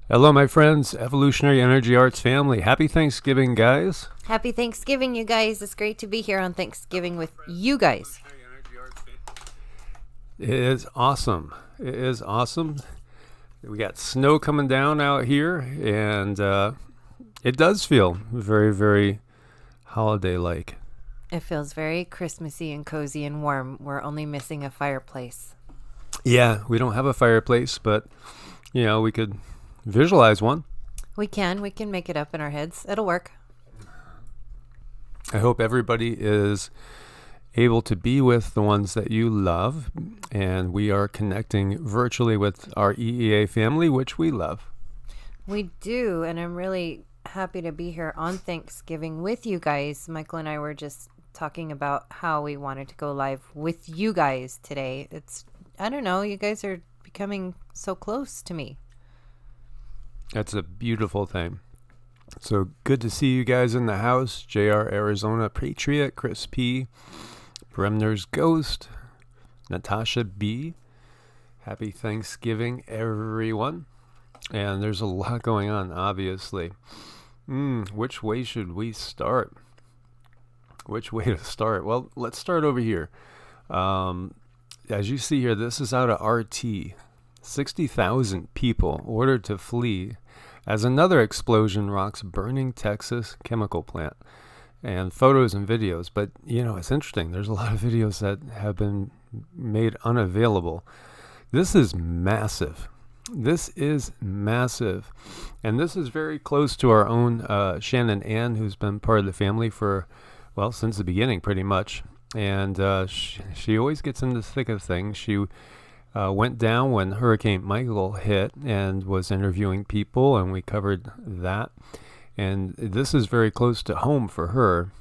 Hello, my friends, Evolutionary Energy Arts family. Happy Thanksgiving, guys. Happy Thanksgiving, you guys. It's great to be here on Thanksgiving with you guys. It is awesome. It is awesome. We got snow coming down out here, and it does feel very, very holiday-like. It feels very Christmassy and cozy and warm. We're only missing a fireplace. Yeah, we don't have a fireplace, but, we could visualize one. We can make it up in our heads. It'll work. I hope everybody is able to be with the ones that you love, and we are connecting virtually with our EEA family, which we love. We do, and I'm really happy to be here on Thanksgiving with you guys. Michael and I were just talking about how we wanted to go live with you guys today. I don't know, you guys are becoming so close to me. That's a beautiful thing. So good to see you guys in the house. JR Arizona Patriot, Chris P, Bremner's Ghost, Natasha B. Happy Thanksgiving, everyone. And there's a lot going on, obviously. Which way should we start? Which way to start? Well, let's start over here. As you see here, this is out of RT. 60,000 people ordered to flee as another explosion rocks burning Texas chemical plant. And photos and videos. But, it's interesting. There's a lot of videos that have been made unavailable. This is massive. This is massive. And this is very close to our own Shannon Ann, who's been part of the family since the beginning, pretty much. And she always gets in the thick of things. She went down when Hurricane Michael hit and was interviewing people, and we covered that. And this is very close to home for her.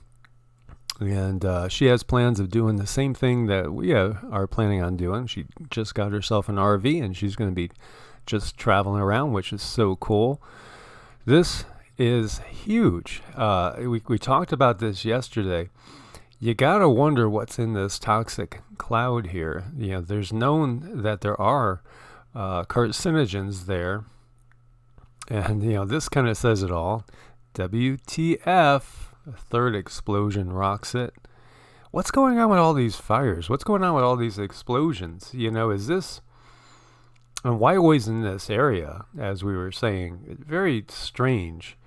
And she has plans of doing the same thing that we are planning on doing. She just got herself an RV, and she's going to be just traveling around, which is so cool. This is huge. We talked about this yesterday. You gotta wonder what's in this toxic cloud here. There's known that there are carcinogens there, and this kind of says it all. WTF? A third explosion rocks it. What's going on with all these fires? What's going on with all these explosions? Is this, and why always in this area? As we were saying, very strange.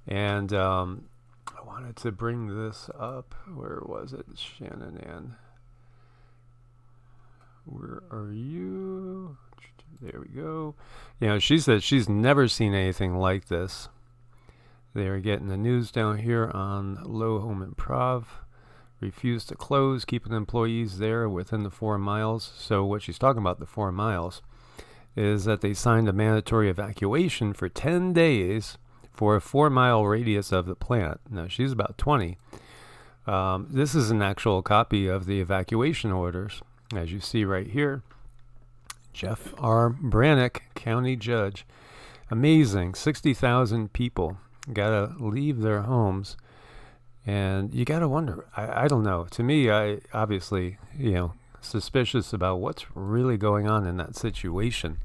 And I wanted to bring this up. Where was it? Shannon Ann. Where are you? There we go. She said she's never seen anything like this. They are getting the news down here on Low Home Improv. Refused to close, keeping employees there within the 4 miles. So what she's talking about, the 4 miles, is that they signed a mandatory evacuation for 10 days for a 4-mile radius of the plant. Now, she's about 20. This is an actual copy of the evacuation orders, as you see right here. Jeff R. Pranic, county judge. Amazing. 60,000 people got to leave their homes. And you got to wonder, I don't know. To me, I obviously, suspicious about what's really going on in that situation.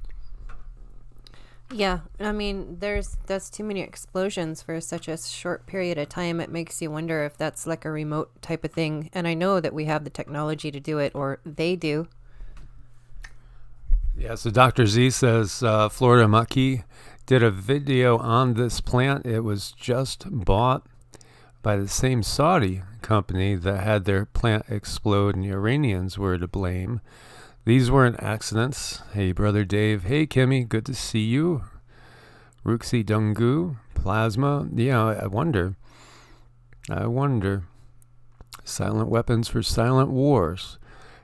Yeah, I mean, that's too many explosions for such a short period of time. It makes you wonder if that's like a remote type of thing. And I know that we have the technology to do it, or they do. Yeah, so Dr. Z says Florida Maki did a video on this plant. It was just bought by the same Saudi company that had their plant explode, and the Iranians were to blame. These weren't accidents. Hey, Brother Dave. Hey, Kimmy. Good to see you. Ruxi Dungu. Plasma. I wonder. Silent weapons for silent wars.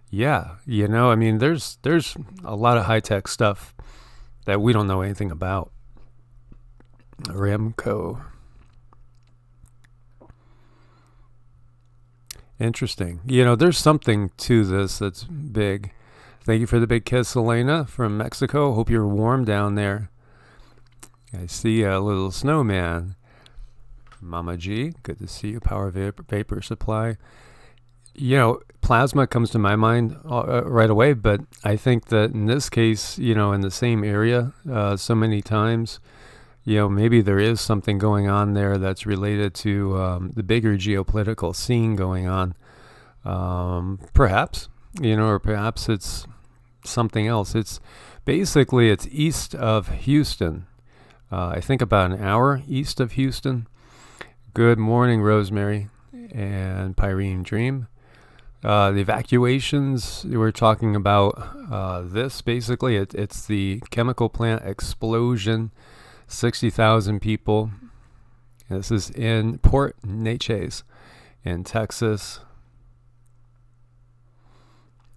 Yeah, there's a lot of high-tech stuff that we don't know anything about. Ramco. Interesting. There's something to this that's big. Thank you for the big kiss, Elena, from Mexico. Hope you're warm down there. I see a little snowman. Mama G, good to see you. Power vapor supply. Plasma comes to my mind right away, but I think that in this case, in the same area so many times, maybe there is something going on there that's related to the bigger geopolitical scene going on. Perhaps, or perhaps it's something else. It's east of Houston. I think about an hour east of Houston. Good morning, Rosemary and Pyrene Dream. The evacuations, we're talking about this basically. It's the chemical plant explosion, 60,000 people. This is in Port Neches in Texas.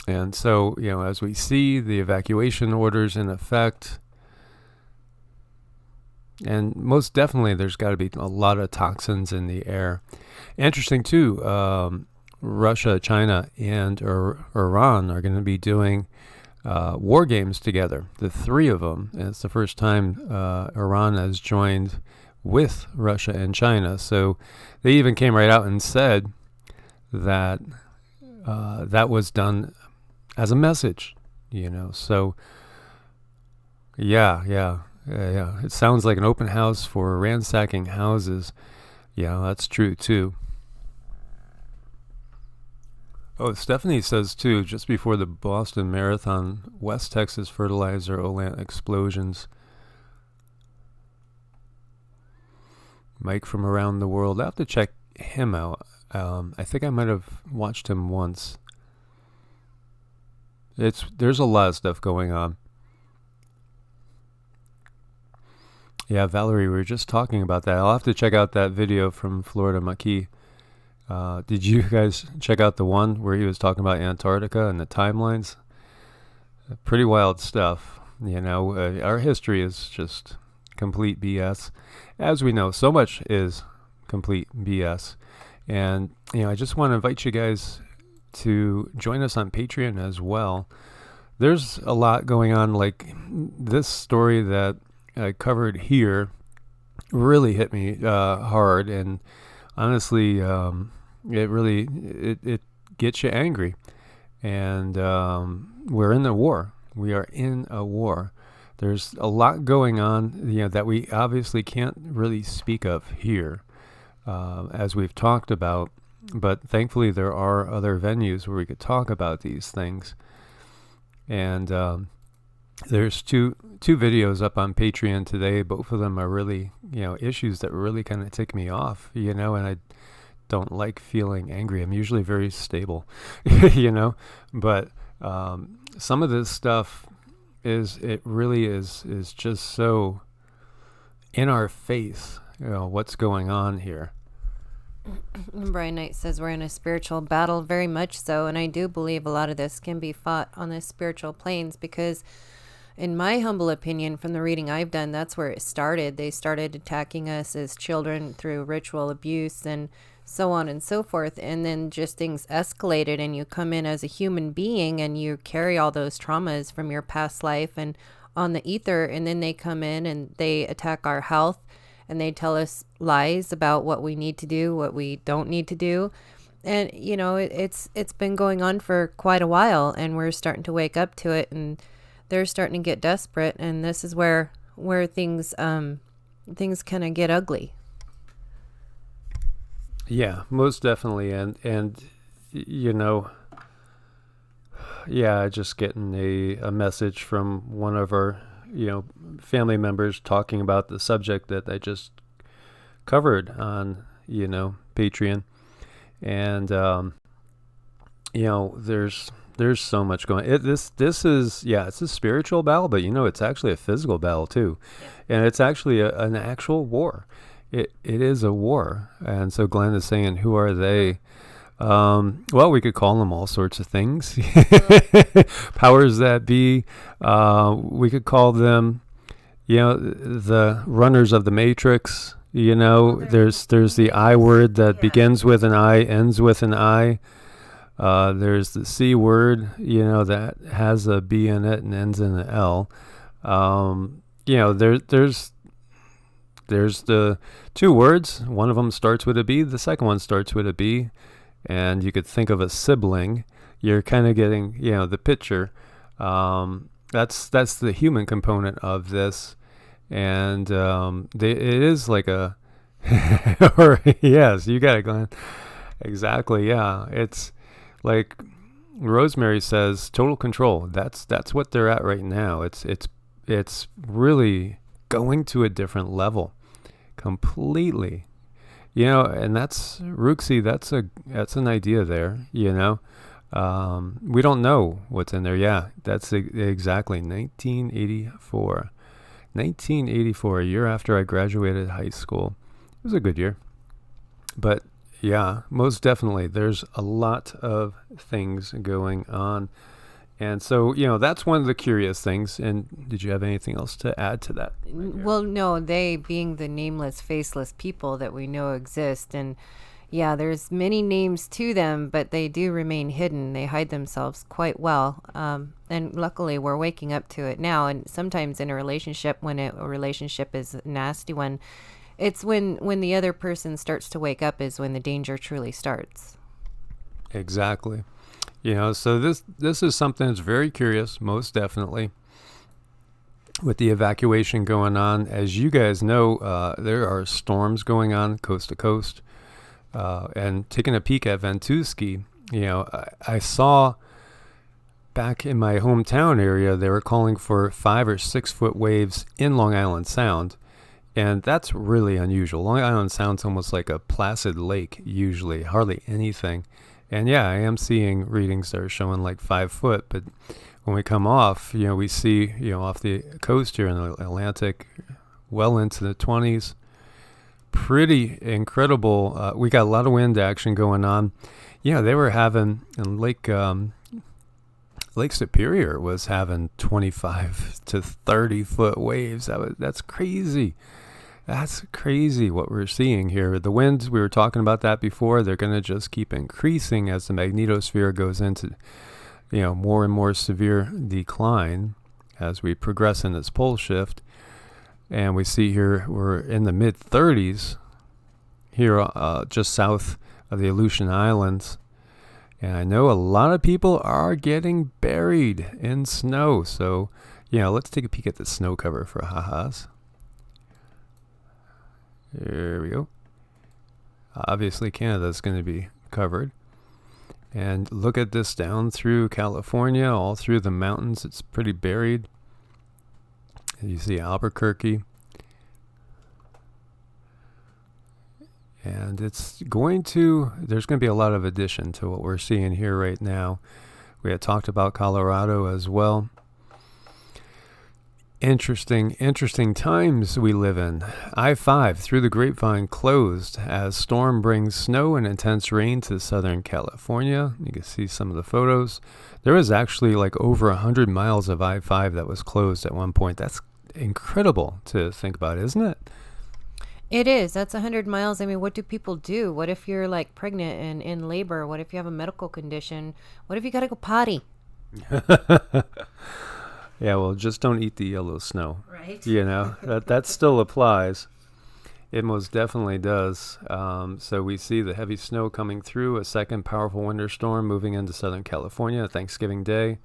And so, as we see the evacuation orders in effect, and most definitely there's got to be a lot of toxins in the air. Interesting too, Russia, China, and Iran are going to be doing war games together, the three of them. And it's the first time Iran has joined with Russia and China. So they even came right out and said that that was done as a message, So, yeah. It sounds like an open house for ransacking houses. Yeah, that's true too. Oh, Stephanie says too, just before the Boston Marathon, West Texas fertilizer Olant explosions. Mike from around the world. I have to check him out. I think I might have watched him once. There's a lot of stuff going on. Yeah, Valerie, we were just talking about that. I'll have to check out that video from Florida Maki. Did you guys check out the one where he was talking about Antarctica and the timelines? Pretty wild stuff. Our history is just complete BS. As we know, so much is complete BS. And, I just want to invite you guys to join us on Patreon as well. There's a lot going on, like this story that I covered here really hit me hard, and honestly, it gets you angry. And we're in a war. We are in a war. There's a lot going on, that we obviously can't really speak of here, as we've talked about. But thankfully, there are other venues where we could talk about these things. And there's two videos up on Patreon today. Both of them are really, issues that really kind of tick me off, and I don't like feeling angry. I'm usually very stable, but some of this stuff is just so in our face, what's going on here. Brian Knight says we're in a spiritual battle, very much so, and I do believe a lot of this can be fought on the spiritual planes because, in my humble opinion, from the reading I've done, that's where it started. They started attacking us as children through ritual abuse and so on and so forth, and then just things escalated, and you come in as a human being and you carry all those traumas from your past life and on the ether, and then they come in and they attack our health, and they tell us lies about what we need to do, what we don't need to do. And, it's been going on for quite a while, and we're starting to wake up to it, and they're starting to get desperate. And this is where things kind of get ugly. Yeah, most definitely. And just getting a message from one of our family members talking about the subject that I just covered on, Patreon. And, there's so much going. This is, it's a spiritual battle, but it's actually a physical battle too. Yeah. And it's actually an actual war. It is a war. And so Glenn is saying, who are they? Well, we could call them all sorts of things. Powers that be. We could call them, the runners of the Matrix. There's the I word that begins with an I, ends with an I. There's the C word, that has a B in it and ends in an L. There's the two words. One of them starts with a B. The second one starts with a B. And you could think of a sibling. You're kind of getting, the picture. That's the human component of this. And it is like a, or yes, you got it, Glenn. Exactly, yeah. It's like Rosemary says, total control. That's what they're at right now. It's really going to a different level, completely. And that's Ruxi. That's an idea there. We don't know what's in there. Yeah, that's exactly 1984. 1984, a year after I graduated high school. It was a good year. But yeah, most definitely, there's a lot of things going on. And so, that's one of the curious things. And did you have anything else to add to that? Well, no, they being the nameless, faceless people that we know exist. And yeah, there's many names to them, but they do remain hidden. They hide themselves quite well. And luckily, we're waking up to it now. And sometimes in a relationship, when a relationship is a nasty one, it's when the other person starts to wake up is when the danger truly starts. Exactly. So this is something that's very curious, most definitely. With the evacuation going on, as you guys know, there are storms going on coast to coast. And taking a peek at Ventuski, I saw back in my hometown area, they were calling for 5 or 6 foot waves in Long Island Sound. And that's really unusual. Long Island Sound's almost like a placid lake, usually, hardly anything. And yeah, I am seeing readings that are showing like 5 foot, but when we come off, we see, off the coast here in the Atlantic, well into the 20s. Pretty incredible. We got a lot of wind action going on. They were having, in Lake Superior was having 25 to 30 foot waves. That's crazy. That's crazy what we're seeing here. The winds, we were talking about that before, they're going to just keep increasing as the magnetosphere goes into, more and more severe decline as we progress in this pole shift. And we see here we're in the mid 30s here just south of the Aleutian Islands. And I know a lot of people are getting buried in snow. So, let's take a peek at the snow cover for ha-has. There we go. Obviously, Canada's going to be covered. And look at this down through California, all through the mountains. It's pretty buried. You see Albuquerque. And there's going to be a lot of addition to what we're seeing here right now. We had talked about Colorado as well. Interesting times we live in. I-5 through the Grapevine closed as storm brings snow and intense rain to Southern California. You can see some of the photos. There was actually like over 100 miles of I-5 that was closed at one point. That's incredible to think about, isn't it? It is. That's 100 miles. I mean, what do people do? What if you're like pregnant and in labor? What if you have a medical condition? What if you got to go potty? Yeah, well, just don't eat the yellow snow. Right. That still applies. It most definitely does. So we see the heavy snow coming through, a second powerful winter storm moving into Southern California Thanksgiving Day.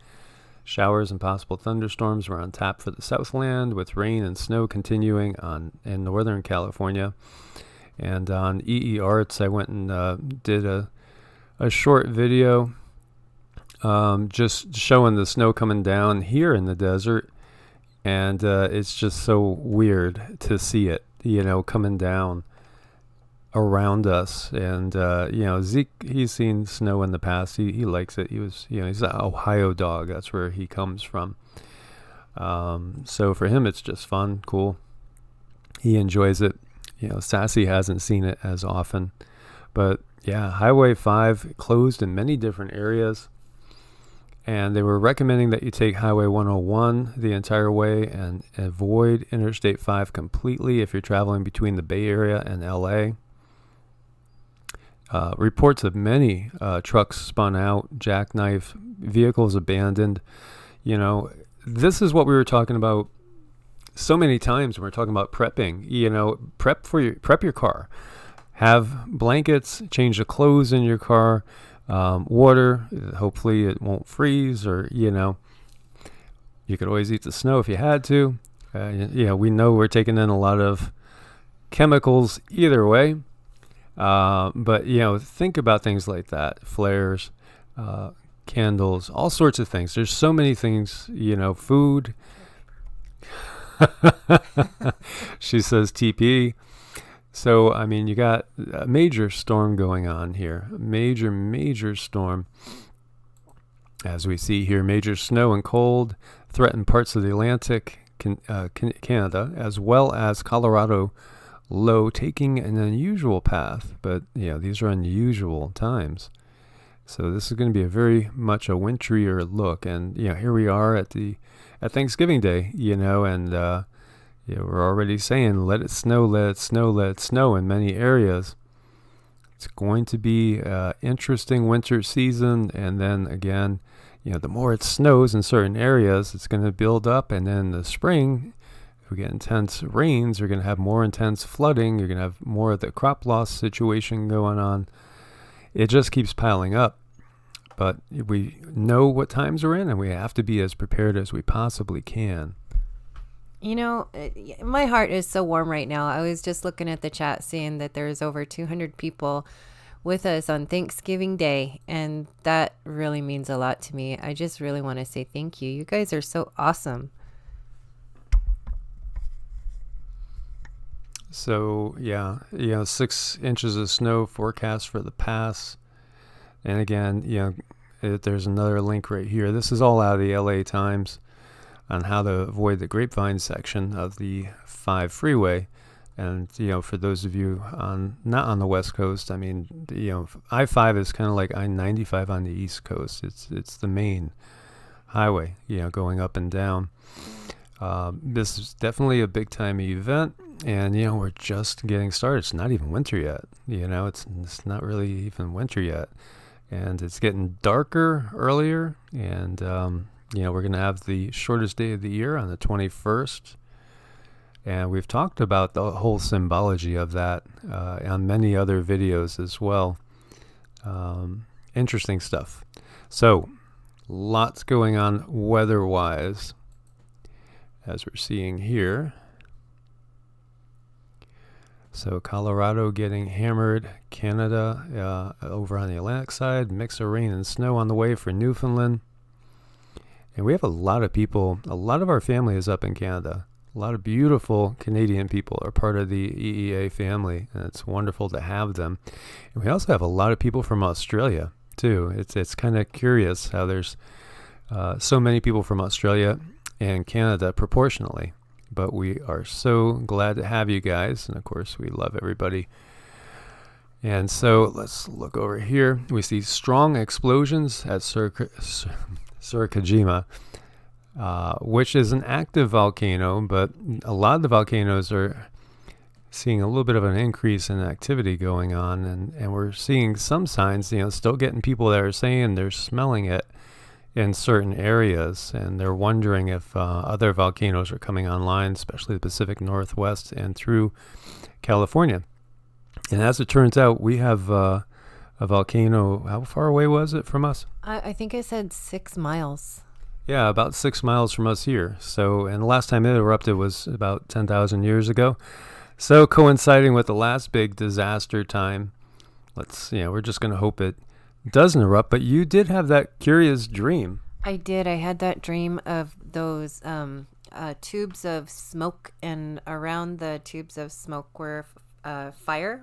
Showers and possible thunderstorms were on tap for the Southland, with rain and snow continuing in Northern California. And on EE Arts, I went and did a short video just showing the snow coming down here in the desert. And it's just so weird to see it, coming down around us. And Zeke, he's seen snow in the past. He likes it. He's an Ohio dog. That's where he comes from. So for him, it's just fun, cool. He enjoys it. Sassy hasn't seen it as often, but yeah, Highway 5 closed in many different areas, and they were recommending that you take Highway 101 the entire way and avoid Interstate 5 completely if you're traveling between the Bay Area and LA. Reports of many trucks spun out, jackknife, vehicles abandoned. This is what we were talking about so many times when we're talking about prepping. Prep your car. Have blankets, change the clothes in your car, water. Hopefully it won't freeze, or you could always eat the snow if you had to. We know we're taking in a lot of chemicals either way. But, think about things like that. Flares, candles, all sorts of things. There's so many things, food. She says TP. So, you got a major storm going on here. A major storm. As we see here, major snow and cold threaten parts of the Atlantic, Canada, as well as Colorado low, taking an unusual path. But, these are unusual times. So this is going to be very much a wintrier look. And, here we are at Thanksgiving Day, and we're already saying, let it snow, let it snow, let it snow in many areas. It's going to be an interesting winter season. And then again, the more it snows in certain areas, it's going to build up. And then in the spring, if we get intense rains, you're going to have more intense flooding. You're going to have more of the crop loss situation going on. It just keeps piling up. But we know what times we're in, and we have to be as prepared as we possibly can. My heart is so warm right now. I was just looking at the chat, seeing that there's over 200 people with us on Thanksgiving Day, and that really means a lot to me. I just really want to say thank you. You guys are so awesome. So, 6 inches of snow forecast for the pass. And again, there's another link right here. This is all out of the LA Times on how to avoid the Grapevine section of the 5 freeway. And, for those of you not on the West Coast, I-5 is kind of like I-95 on the East Coast. It's the main highway, going up and down. This is definitely a big time event. And, we're just getting started. It's not even winter yet. It's not really even winter yet. And it's getting darker earlier. And, we're going to have the shortest day of the year on the 21st. And we've talked about the whole symbology of that on many other videos as well. Interesting stuff. So, lots going on weather-wise, as we're seeing here. So Colorado getting hammered, Canada over on the Atlantic side, mix of rain and snow on the way for Newfoundland. And we have a lot of people, a lot of our family is up in Canada. A lot of beautiful Canadian people are part of the EEA family, and it's wonderful to have them. And we also have a lot of people from Australia, too. It's kind of curious how there's so many people from Australia and Canada proportionally. But we are so glad to have you guys. And, of course, we love everybody. And so let's look over here. We see strong explosions at Surikajima, which is an active volcano. But a lot of the volcanoes are seeing a little bit of an increase in activity going on. And we're seeing some signs, still getting people that are saying they're smelling it in certain areas, and they're wondering if other volcanoes are coming online, especially the Pacific Northwest and through California. And as it turns out, we have a volcano. How far away was it from us? I think I said 6 miles. Yeah, about 6 miles from us here. So, and the last time it erupted was about 10,000 years ago. So coinciding with the last big disaster time, we're just going to hope it doesn't erupt. But you did have that curious dream. I did. I had that dream of those tubes of smoke, and around the tubes of smoke were fire.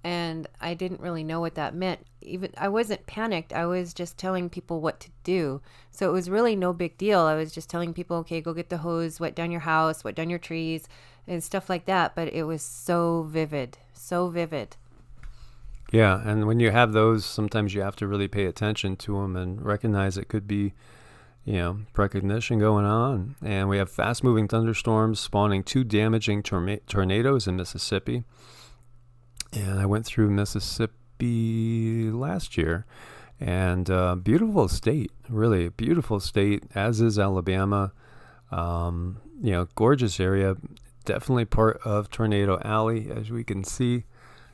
And I didn't really know what that meant. Even I wasn't panicked. I was just telling people what to do. So it was really no big deal. I was just telling people, okay, go get the hose, wet down your house, wet down your trees, and stuff like that. But it was so vivid, so vivid. Yeah, and when you have those, sometimes you have to really pay attention to them and recognize it could be, precognition going on. And we have fast-moving thunderstorms spawning 2 damaging tornadoes in Mississippi. And I went through Mississippi last year, and beautiful state, really beautiful state, as is Alabama. Gorgeous area, definitely part of Tornado Alley, as we can see.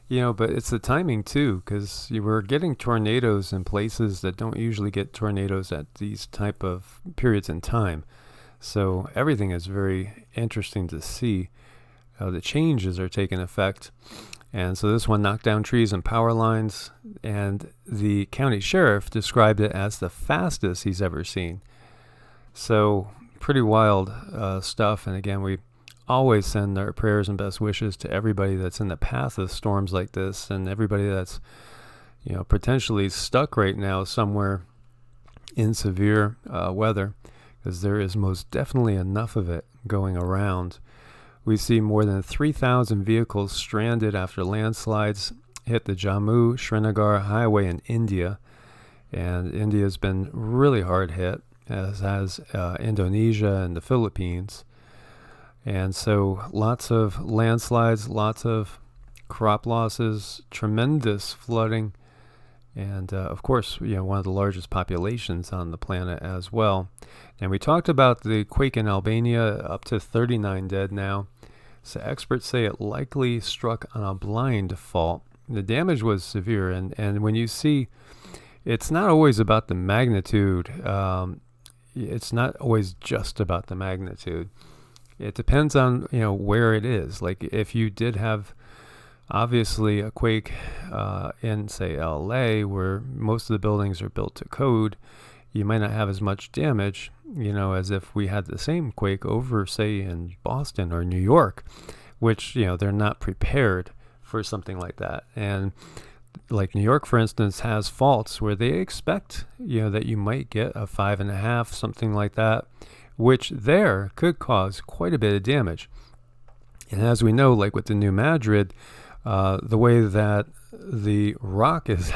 But it's the timing too, because we're getting tornadoes in places that don't usually get tornadoes at these type of periods in time. So everything is very interesting to see how the changes are taking effect. And so this one knocked down trees and power lines, and the county sheriff described it as the fastest he's ever seen. So pretty wild stuff. And again, we always send our prayers and best wishes to everybody that's in the path of storms like this, and everybody that's, potentially stuck right now somewhere in severe weather, because there is most definitely enough of it going around. We see more than 3,000 vehicles stranded after landslides hit the Jammu-Srinagar highway in India. And India's been really hard hit, as has Indonesia and the Philippines. And so lots of landslides, lots of crop losses, tremendous flooding, and of course, one of the largest populations on the planet as well. And we talked about the quake in Albania, up to 39 dead now. So experts say it likely struck on a blind fault. The damage was severe, and when you see, it's not always about the magnitude. It's not always just about the magnitude. It depends on where it is. Like if you did have obviously a quake in, say, LA, where most of the buildings are built to code, you might not have as much damage, as if we had the same quake over, say, in Boston or New York, which, they're not prepared for something like that. And like New York, for instance, has faults where they expect, that you might get a 5.5, something like that, which there could cause quite a bit of damage. And as we know, like with the New Madrid, the way that the rock is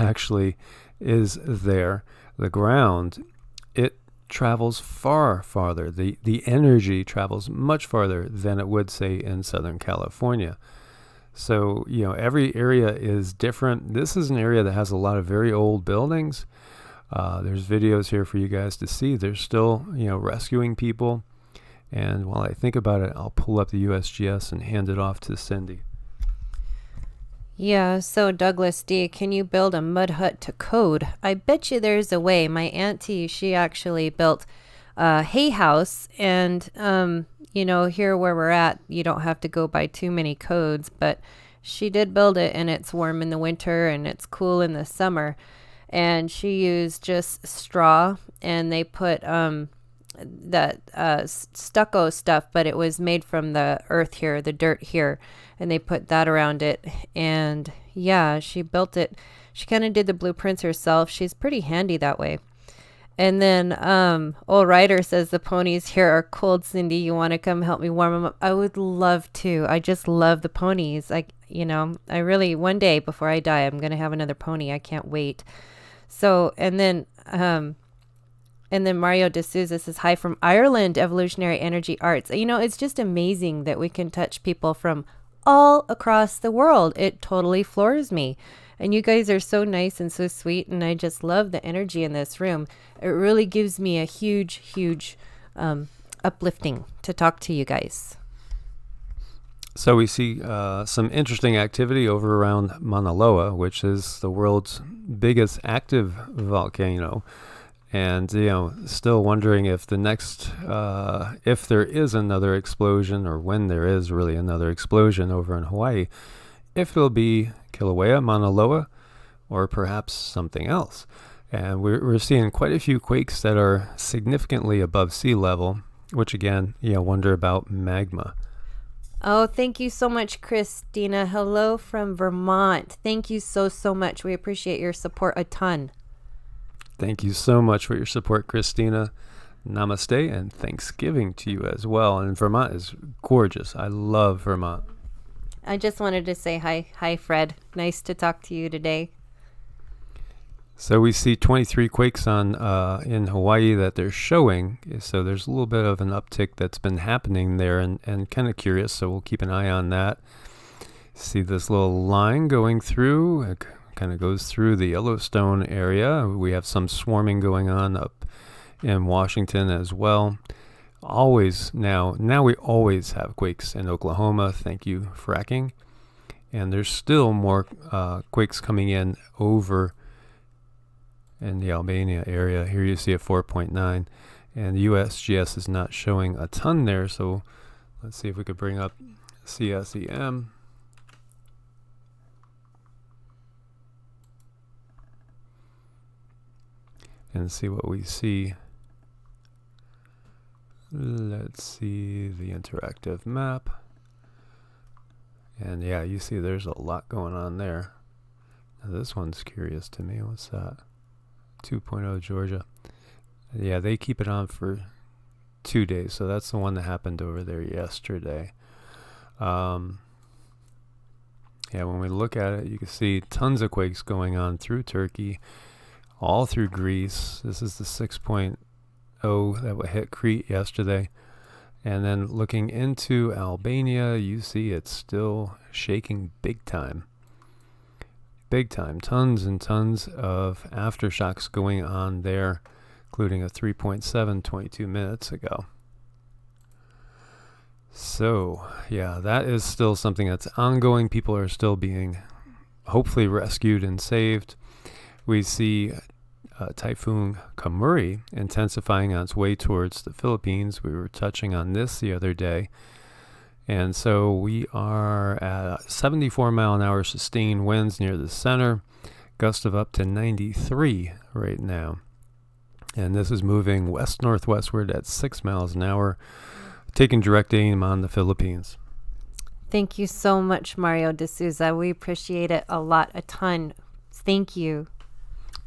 there, the ground, it travels far farther. The energy travels much farther than it would, say, in Southern California. So, every area is different. This is an area that has a lot of very old buildings. There's videos here for you guys to see. They're still, rescuing people. And while I think about it, I'll pull up the USGS and hand it off to Cindy. Yeah, so Douglas D., can you build a mud hut to code? I bet you there's a way. My auntie, she actually built a hay house, and, here where we're at, you don't have to go by too many codes, but she did build it, and it's warm in the winter, and it's cool in the summer. And she used just straw, and they put that stucco stuff, but it was made from the earth here, the dirt here, and they put that around it. And yeah, she built it. She kind of did the blueprints herself. She's pretty handy that way. And then old Ryder says the ponies here are cold. Cindy, you want to come help me warm them up? I would love to. I just love the ponies. I really, one day before I die, I'm going to have another pony. I can't wait. So, and then Mario D'Souza says, hi from Ireland, Evolutionary Energy Arts. It's just amazing that we can touch people from all across the world. It totally floors me. And you guys are so nice and so sweet. And I just love the energy in this room. It really gives me a huge, huge uplifting to talk to you guys. So we see some interesting activity over around Mauna Loa, which is the world's biggest active volcano. And, still wondering if the next, if there is another explosion, or when there is really another explosion over in Hawaii, if it'll be Kilauea, Mauna Loa, or perhaps something else. And we're seeing quite a few quakes that are significantly above sea level, which again, wonder about magma. Oh, thank you so much, Christina. Hello from Vermont. Thank you so much. We appreciate your support a ton. Thank you so much for your support, Christina. Namaste and Thanksgiving to you as well. And Vermont is gorgeous. I love Vermont. I just wanted to say hi. Hi, Fred. Nice to talk to you today. So we see 23 quakes in Hawaii that they're showing. So there's a little bit of an uptick that's been happening there, and kind of curious. So we'll keep an eye on that. See this little line going through. It kind of goes through the Yellowstone area. We have some swarming going on up in Washington as well. Now we always have quakes in Oklahoma. Thank you, fracking. And there's still more quakes coming in over in the Albania area. Here you see a 4.9. And the USGS is not showing a ton there, so let's see if we could bring up CSEM. And see what we see. Let's see the interactive map. And yeah, you see there's a lot going on there. Now this one's curious to me. What's that? 2.0 Georgia. Yeah, they keep it on for 2 days. So that's the one that happened over there yesterday. Yeah, when we look at it, you can see tons of quakes going on through Turkey, all through Greece. This is the 6.0 that hit Crete yesterday. And then looking into Albania, you see it's still shaking big time. Big time. Tons and tons of aftershocks going on there, including a 3.7 22 minutes ago. So, yeah, that is still something that's ongoing. People are still being hopefully rescued and saved. We see Typhoon Kamuri intensifying on its way towards the Philippines. We were touching on this the other day. And so we are at 74 mile an hour sustained winds near the center, gust of up to 93 right now. And this is moving west-northwestward at 6 miles an hour, taking direct aim on the Philippines. Thank you so much, Mario D'Souza. We appreciate it a lot, a ton. Thank you.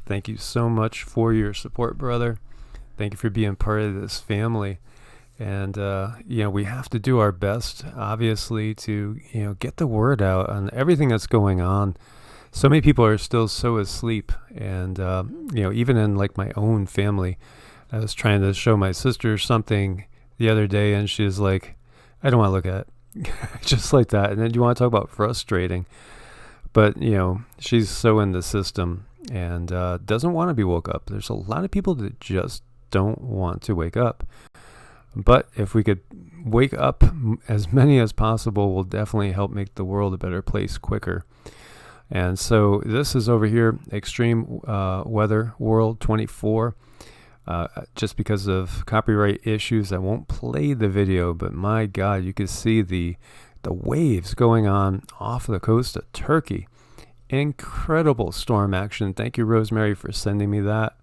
Thank you so much for your support, brother. Thank you for being part of this family. And, we have to do our best, obviously, to, get the word out on everything that's going on. So many people are still so asleep. And, even in like my own family, I was trying to show my sister something the other day, and she's like, I don't want to look at it. Just like that. And then you want to talk about frustrating. But, she's so in the system and doesn't want to be woke up. There's a lot of people that just don't want to wake up. But if we could wake up as many as possible, will definitely help make the world a better place quicker. And so this is over here, Extreme Weather World 24. Just because of copyright issues, I won't play the video, but my God, you can see the waves going on off the coast of Turkey. Incredible storm action. Thank you, Rosemary, for sending me that.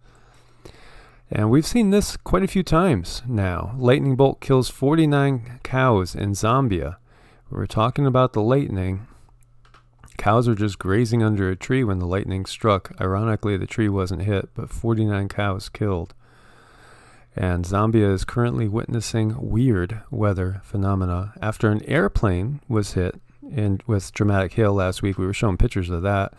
And we've seen this quite a few times now. Lightning bolt kills 49 cows in Zambia. We're talking about the lightning. Cows were just grazing under a tree when the lightning struck. Ironically, the tree wasn't hit, but 49 cows killed. And Zambia is currently witnessing weird weather phenomena after an airplane was hit with dramatic hail last week. We were showing pictures of that.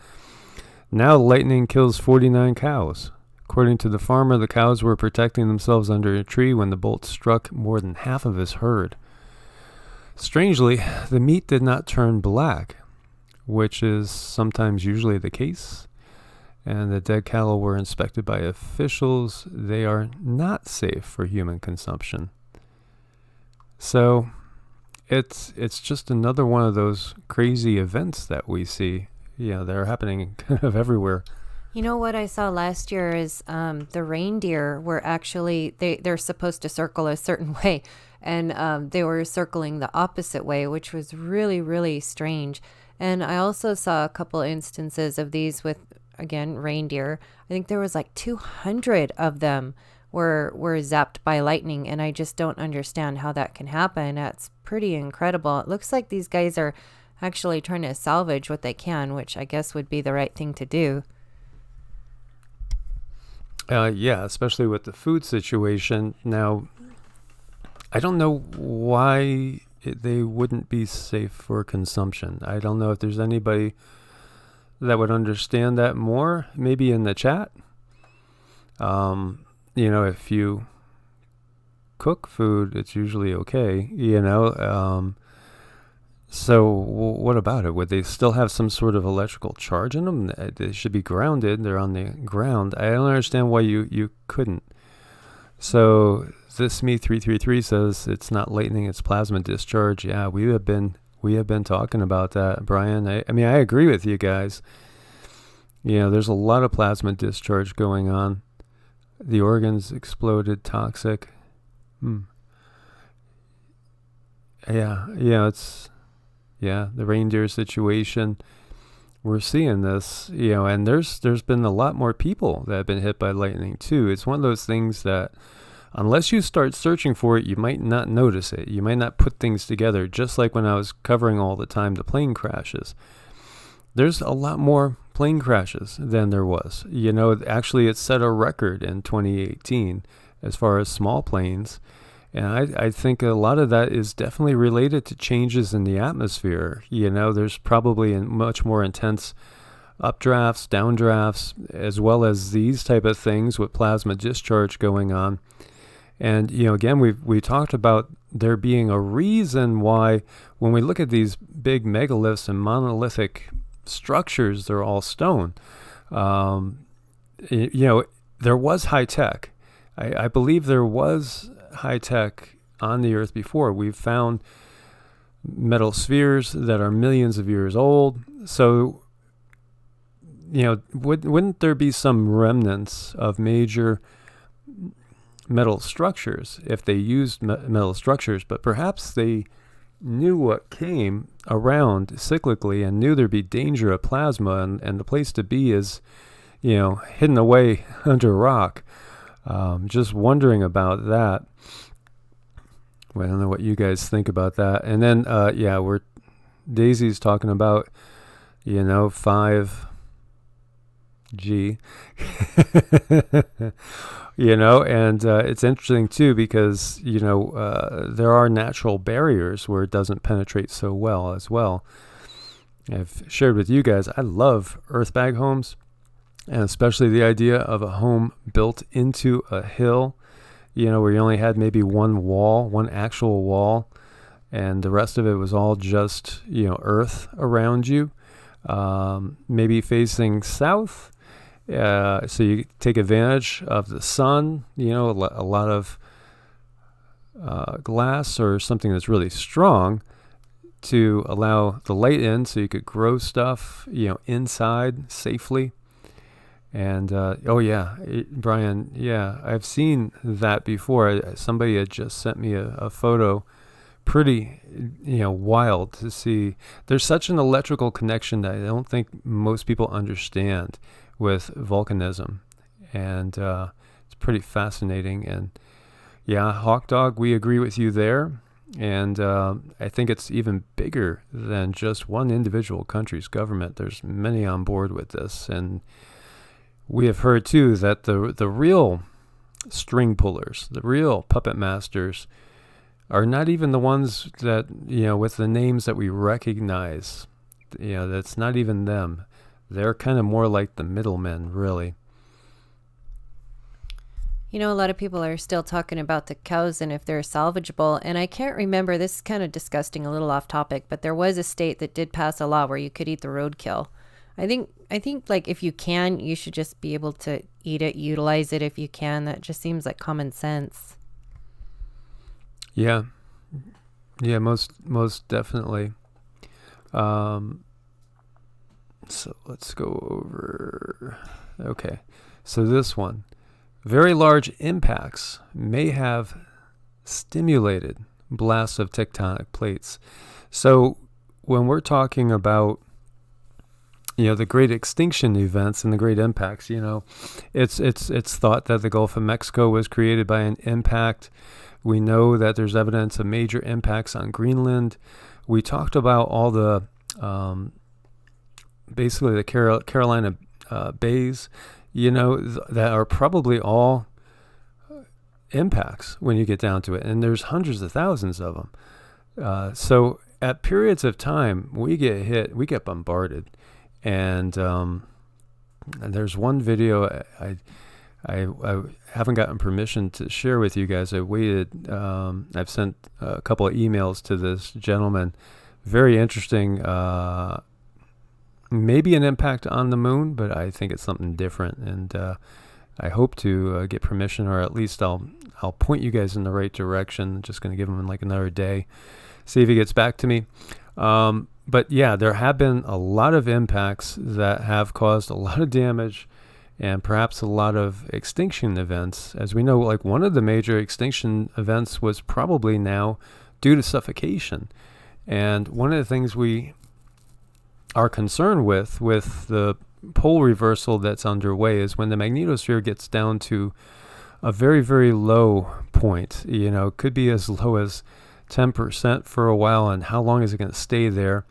Now lightning kills 49 cows. According to the farmer, the cows were protecting themselves under a tree when the bolt struck more than half of his herd. Strangely, the meat did not turn black, which is sometimes usually the case. And the dead cattle were inspected by officials. They are not safe for human consumption. So it's just another one of those crazy events that we see. They're happening kind of everywhere. You know what I saw last year is the reindeer were actually, they're supposed to circle a certain way, and they were circling the opposite way, which was really, really strange. And I also saw a couple instances of these with, again, reindeer. I think there was like 200 of them were zapped by lightning, and I just don't understand how that can happen. That's pretty incredible. It looks like these guys are actually trying to salvage what they can, which I guess would be the right thing to do. Especially with the food situation. Now, I don't know why they wouldn't be safe for consumption. I don't know if there's anybody that would understand that more, maybe in the chat. If you cook food, it's usually okay, So what about it? Would they still have some sort of electrical charge in them? They should be grounded. They're on the ground. I don't understand why you couldn't. So this me333 says it's not lightning, it's plasma discharge. Yeah, we have been talking about that, Brian. I agree with you guys. There's a lot of plasma discharge going on. The organs exploded, toxic. Hmm. The reindeer situation. We're seeing this, and there's been a lot more people that have been hit by lightning too. It's one of those things that unless you start searching for it, you might not notice it. You might not put things together, just like when I was covering all the time the plane crashes. There's a lot more plane crashes than there was. Actually it set a record in 2018 as far as small planes. And I think a lot of that is definitely related to changes in the atmosphere. There's probably much more intense updrafts, downdrafts, as well as these type of things with plasma discharge going on. And, again, we talked about there being a reason why when we look at these big megaliths and monolithic structures, they're all stone. There was high tech. I believe there was high tech on the earth before. We've found metal spheres that are millions of years old. So, wouldn't there be some remnants of major metal structures if they used metal structures, but perhaps they knew what came around cyclically and knew there'd be danger of plasma, and the place to be is, hidden away under rock. Just wondering about that. Well, I don't know what you guys think about that. And then, Daisy's talking about, 5G, and it's interesting too because, there are natural barriers where it doesn't penetrate so well as well. I've shared with you guys, I love earth bag homes, and especially the idea of a home built into a hill, where you only had maybe one actual wall, and the rest of it was all just, earth around you, maybe facing south. So you take advantage of the sun, a lot of glass or something that's really strong to allow the light in so you could grow stuff, inside safely. And, Brian, I've seen that before. Somebody had just sent me a photo, pretty, wild to see. There's such an electrical connection that I don't think most people understand with volcanism. And it's pretty fascinating. And, Hawk Dog, we agree with you there. And I think it's even bigger than just one individual country's government. There's many on board with this. And we have heard, too, that the real string pullers, the real puppet masters, are not even the ones that, with the names that we recognize. That's not even them. They're kind of more like the middlemen, really. A lot of people are still talking about the cows and if they're salvageable. And I can't remember, this is kind of disgusting, a little off topic, but there was a state that did pass a law where you could eat the roadkill. I think like if you can, you should just be able to eat it, utilize it if you can. That just seems like common sense. Yeah, most definitely. So let's go over. Okay, so this one, very large impacts may have stimulated blasts of tectonic plates. So when we're talking about the great extinction events and the great impacts, it's thought that the Gulf of Mexico was created by an impact. We know that there's evidence of major impacts on Greenland. We talked about all the, basically the Carolina bays, that are probably all impacts when you get down to it. And there's hundreds of thousands of them. So at periods of time, we get hit, we get bombarded. And there's one video I haven't gotten permission to share with you guys. I waited. I've sent a couple of emails to this gentleman. Very interesting. Maybe an impact on the moon, but I think it's something different. And I hope to get permission, or at least I'll point you guys in the right direction. Just going to give him like another day, see if he gets back to me. But yeah, there have been a lot of impacts that have caused a lot of damage and perhaps a lot of extinction events. As we know, like one of the major extinction events was probably now due to suffocation. And one of the things we are concerned with the pole reversal that's underway is when the magnetosphere gets down to a very, very low point. Could be as low as 10% for a while, and how long is it going to stay there?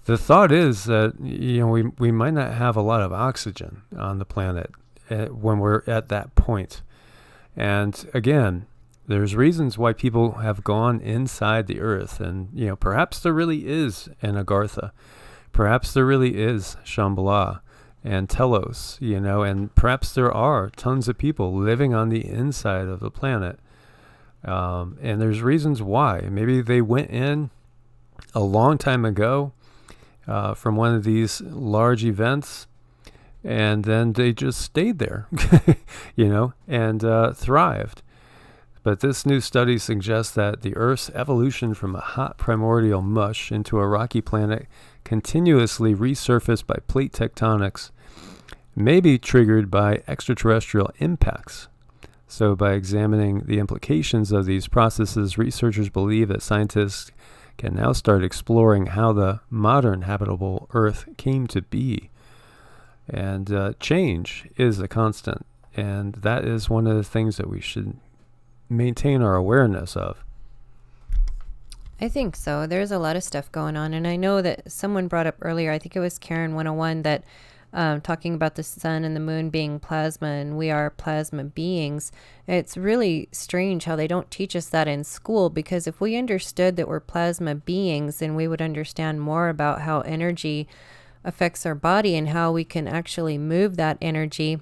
The thought is that we might not have a lot of oxygen on the planet when we're at that point. And again, there's reasons why people have gone inside the earth, and perhaps there really is an Agartha, perhaps there really is Shambhala and Telos, and perhaps there are tons of people living on the inside of the planet. And there's reasons why. Maybe they went in a long time ago from one of these large events, and then they just stayed there, and thrived. But this new study suggests that the Earth's evolution from a hot primordial mush into a rocky planet continuously resurfaced by plate tectonics may be triggered by extraterrestrial impacts. So by examining the implications of these processes, researchers believe that scientists can now start exploring how the modern habitable Earth came to be. And change is a constant, and that is one of the things that we should maintain our awareness of. I think so. There's a lot of stuff going on. And I know that someone brought up earlier, I think it was Karen 101, that talking about the sun and the moon being plasma and we are plasma beings. It's really strange how they don't teach us that in school, because if we understood that we're plasma beings, then we would understand more about how energy affects our body and how we can actually move that energy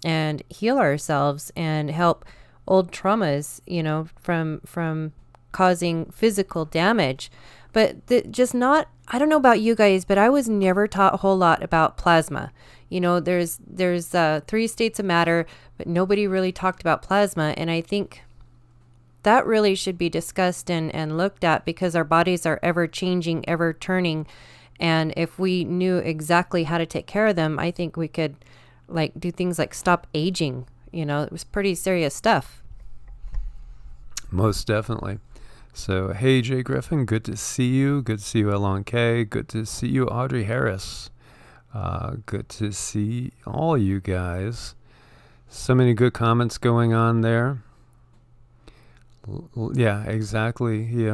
and heal ourselves and help old traumas, from causing physical damage. But I don't know about you guys, but I was never taught a whole lot about plasma. There's 3 states of matter, but nobody really talked about plasma. And I think that really should be discussed and looked at, because our bodies are ever changing, ever turning. And if we knew exactly how to take care of them, I think we could do things like stop aging. It was pretty serious stuff. Most definitely. So, hey, Jay Griffin, good to see you. Good to see you, Elon K. Good to see you, Audrey Harris. Good to see all you guys. So many good comments going on there. Yeah, exactly.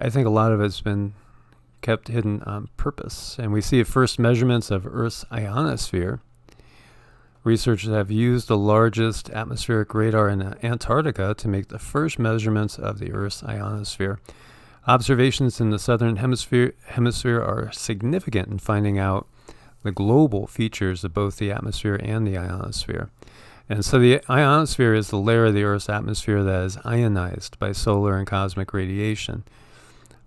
I think a lot of it's been kept hidden on purpose. And we see first measurements of Earth's ionosphere. Researchers have used the largest atmospheric radar in Antarctica to make the first measurements of the Earth's ionosphere. Observations in the southern hemisphere are significant in finding out the global features of both the atmosphere and the ionosphere. And so the ionosphere is the layer of the Earth's atmosphere that is ionized by solar and cosmic radiation,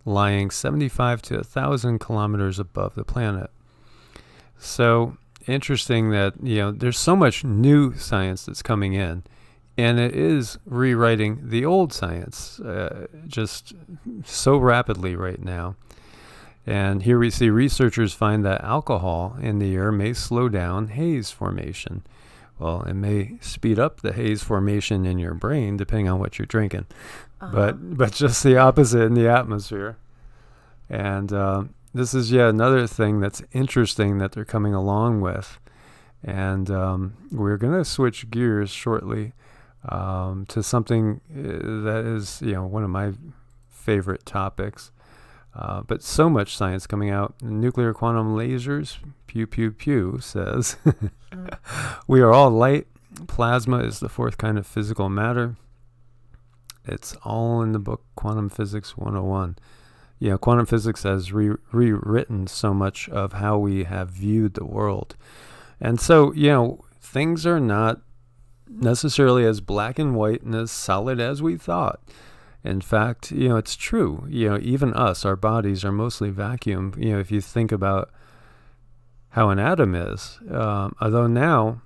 lying 75 to 1,000 kilometers above the planet. So interesting that there's so much new science that's coming in, and it is rewriting the old science just so rapidly right now. And here we see researchers find that alcohol in the air may slow down haze formation. Well, it may speed up the haze formation in your brain depending on what you're drinking, but just the opposite in the atmosphere. And this is yet another thing that's interesting that they're coming along with. And we're going to switch gears shortly to something that is, one of my favorite topics. But so much science coming out. Nuclear quantum lasers, pew, pew, pew, says. We are all light. Plasma is the 4th kind of physical matter. It's all in the book Quantum Physics 101. Quantum physics has rewritten so much of how we have viewed the world. And so, things are not necessarily as black and white and as solid as we thought. In fact, it's true. Even us, our bodies are mostly vacuum. If you think about how an atom is, although now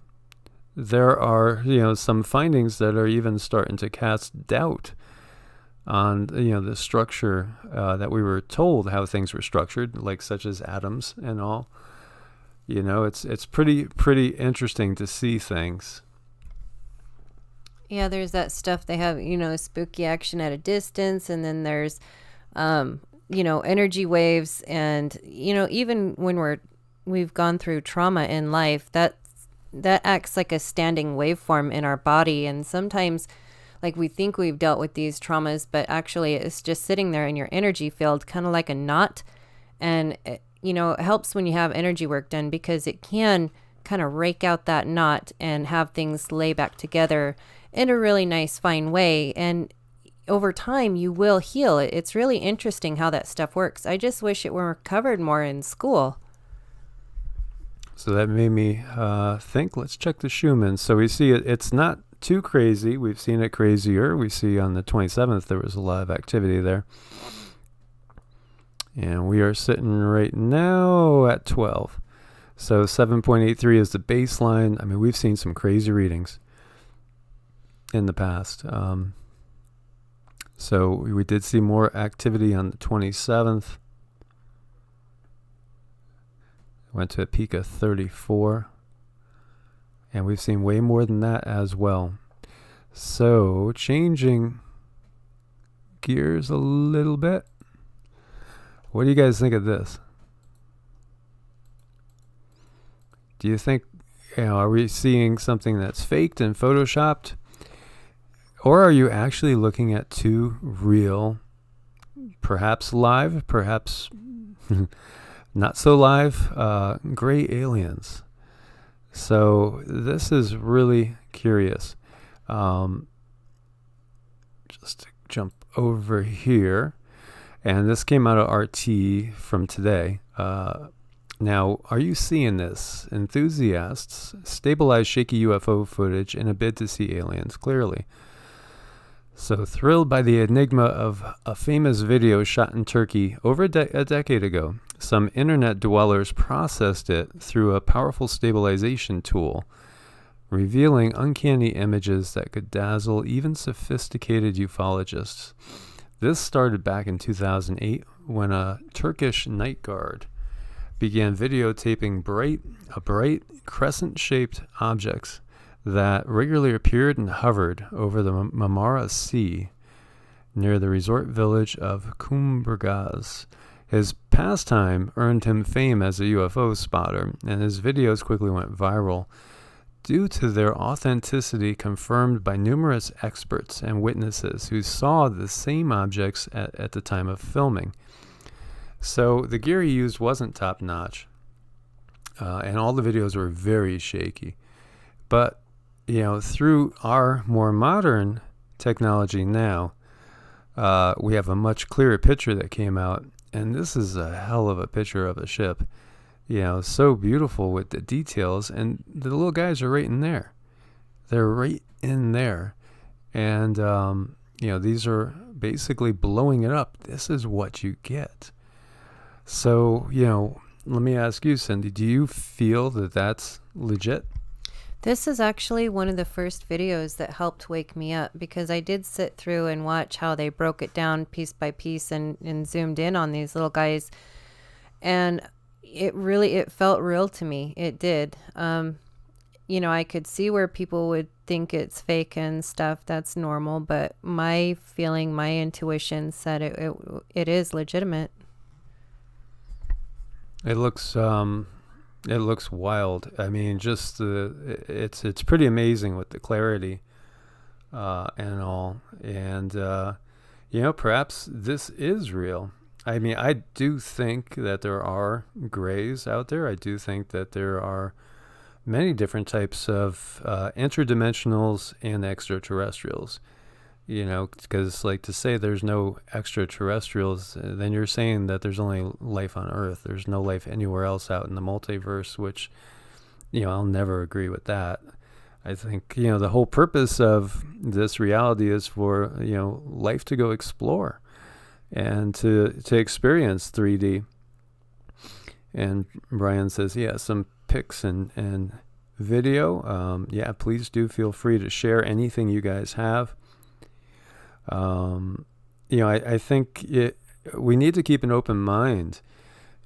there are, some findings that are even starting to cast doubt on, the structure that we were told how things were structured, like such as atoms and all. You know, it's pretty interesting to see things. Yeah, there's that stuff they have, spooky action at a distance, and then there's energy waves, and even when we've gone through trauma in life, that acts like a standing waveform in our body, and sometimes like we think we've dealt with these traumas, but actually it's just sitting there in your energy field, kind of like a knot. And it helps when you have energy work done, because it can kind of rake out that knot and have things lay back together in a really nice, fine way. And over time, you will heal. It's really interesting how that stuff works. I just wish it were covered more in school. So that made me think, let's check the Schumann. So we see it's not too crazy. We've seen it crazier. We see on the 27th there was a lot of activity there. And we are sitting right now at 12. So 7.83 is the baseline. I mean, we've seen some crazy readings in the past. So we did see more activity on the 27th. Went to a peak of 34. And we've seen way more than that as well. So changing gears a little bit. What do you guys think of this? Do you think, are we seeing something that's faked and photoshopped? Or are you actually looking at two real, perhaps live, perhaps not so live, gray aliens? So this is really curious. Just to jump over here. And this came out of RT from today. Now, are you seeing this? Enthusiasts stabilize shaky UFO footage in a bid to see aliens clearly. So thrilled by the enigma of a famous video shot in Turkey over a decade ago, some internet dwellers processed it through a powerful stabilization tool, revealing uncanny images that could dazzle even sophisticated ufologists. This started back in 2008 when a Turkish night guard began videotaping bright crescent-shaped objects that regularly appeared and hovered over the Marmara Sea near the resort village of Kumburgaz. His pastime earned him fame as a UFO spotter, and his videos quickly went viral due to their authenticity, confirmed by numerous experts and witnesses who saw the same objects at the time of filming. So the gear he used wasn't top-notch, and all the videos were very shaky. But, through our more modern technology now, we have a much clearer picture that came out, and this is a hell of a picture of a ship. So beautiful with the details, and the little guys are right in there. They're right in there. And, these are basically blowing it up. This is what you get. So, let me ask you, Cindy, do you feel that that's legit? This is actually one of the first videos that helped wake me up, because I did sit through and watch how they broke it down piece by piece and zoomed in on these little guys. And it felt real to me. It did. I could see where people would think it's fake and stuff. That's normal. But my feeling, my intuition said it is legitimate. It looks wild. I mean, just it's pretty amazing with the clarity and all. And perhaps this is real. I mean, I do think that there are grays out there. I do think that there are many different types of interdimensionals and extraterrestrials. Because to say there's no extraterrestrials, then you're saying that there's only life on Earth. There's no life anywhere else out in the multiverse, which, I'll never agree with that. I think, the whole purpose of this reality is for, life to go explore and to experience 3D. And Brian says, yeah, some pics and video. Yeah, please do feel free to share anything you guys have. I think we need to keep an open mind.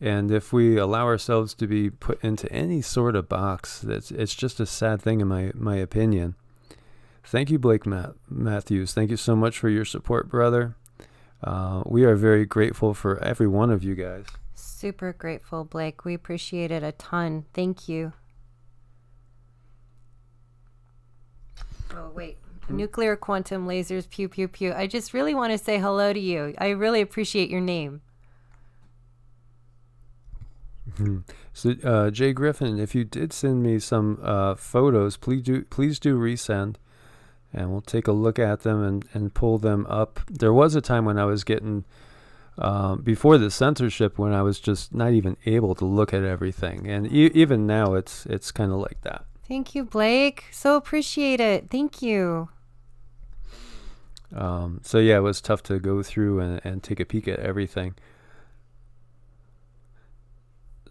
And if we allow ourselves to be put into any sort of box, it's just a sad thing in my opinion. Thank you, Blake Matthews. Thank you so much for your support, brother. We are very grateful for every one of you guys. Super grateful, Blake. We appreciate it a ton. Thank you. Oh, wait. Nuclear quantum lasers, pew, pew, pew. I just really want to say hello to you. I really appreciate your name. So, Jay Griffin, if you did send me some photos, please do resend, and we'll take a look at them and pull them up. There was a time when I was getting, before the censorship, when I was just not even able to look at everything. And even now, it's kind of like that. Thank you, Blake. So appreciate it. Thank you. So yeah, it was tough to go through and take a peek at everything.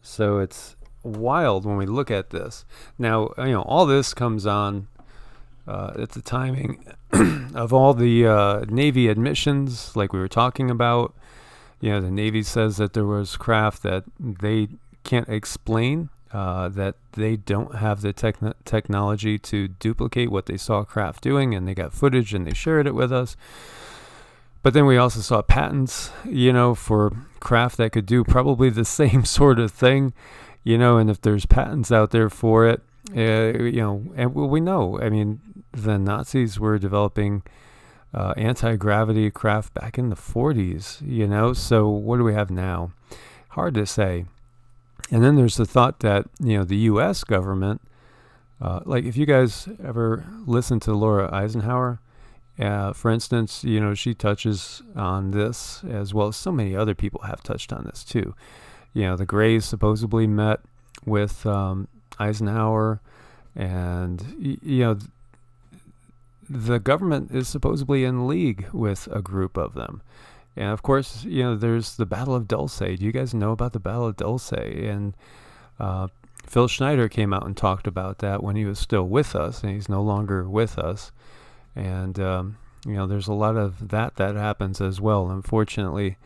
So it's wild when we look at this. Now, all this comes on at the timing of all the Navy admissions, like we were talking about. The Navy says that there was craft that they can't explain, that they don't have the technology to duplicate what they saw craft doing, and they got footage and they shared it with us. But then we also saw patents, for craft that could do probably the same sort of thing, and if there's patents out there for it, and we know, the Nazis were developing anti-gravity craft back in the 40s, so what do we have now? Hard to say. And then there's the thought that, the U.S. government, like if you guys ever listen to Laura Eisenhower, for instance, she touches on this, as well as so many other people have touched on this too. The Greys supposedly met with Eisenhower, and the government is supposedly in league with a group of them. And of course, there's the Battle of Dulce. Do you guys know about the Battle of Dulce? And Phil Schneider came out and talked about that when he was still with us, and he's no longer with us. And, there's a lot of that happens as well, unfortunately,